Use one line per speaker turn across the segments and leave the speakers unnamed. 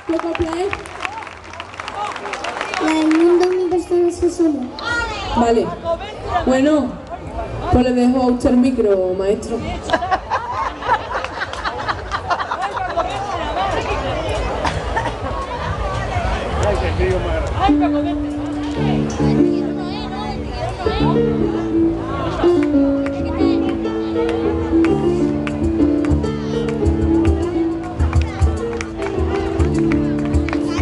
¿Qué copla es?
La del mundo mi persona se solo.
Vale. Bueno, pues le dejo a usted el micro, maestro.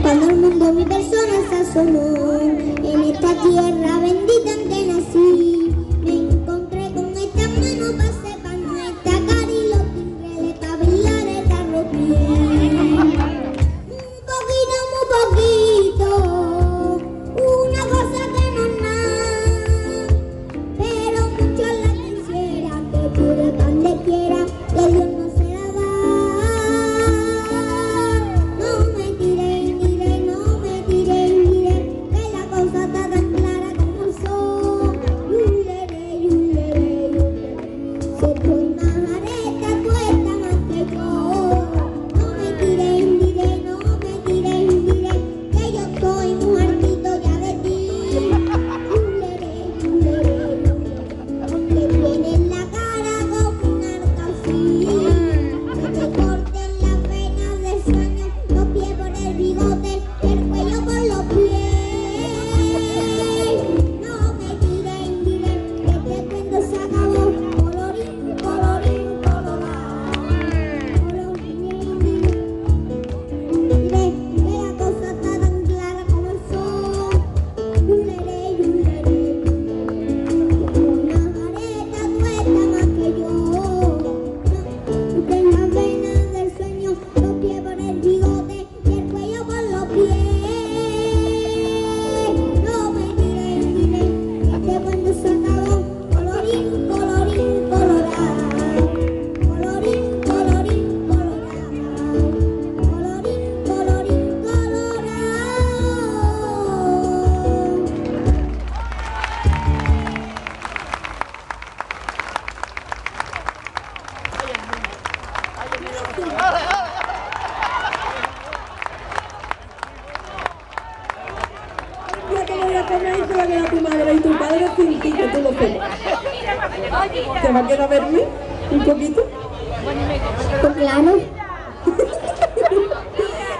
Cuando el mundo mi persona se asomó en esta tierra bendita en que nací, me encontré con esta mano para separar nuestra cara y los timbres de tabilares de arropié. Muy poquito, una cosa que no es nada, pero mucho la quisiera, que pure donde quiera, que Dios no se la da. No me tire, no me tire, que la cosa está tan clara como el sol. Yulere, yulere, yulere, si estoy más areta, tú estás más que yo. No me tire, no me tire, que yo estoy muertito ya de ti. Yulere, yulere, yulere, que tienes la cara como un alcacil, que te corten las venas del sueño, los pies por el bigote y el cuello por los pies. No me tire, que este cuento se acabó. Colorín, colorín, colorado. Colorín, que la cosa está tan clara como el sol. Yulere, yulere, una vareta tú estás más que yo. En las venas del sueño, los pies por el bigote y el cuello por los pies. No me tire, que este cuento se acabó. Colorín, colorín, colorado. Colorín, colorín, colorado. Colorín, colorín, colorado.
Ya que voy a comer y se va a quedar tu madre y tu padre sin ti, que tú lo sepas. ¿Te va a quedar a verme un poquito?
Pues claro.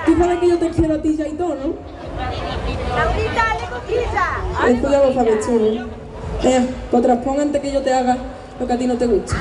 Tú sabes que yo te quiero a ti ya y todo, ¿no?
Laurita, dale coquilla.
Esto ya lo sabes tú, ¿no? Pues transponga antes que yo te haga lo que a ti no te gusta.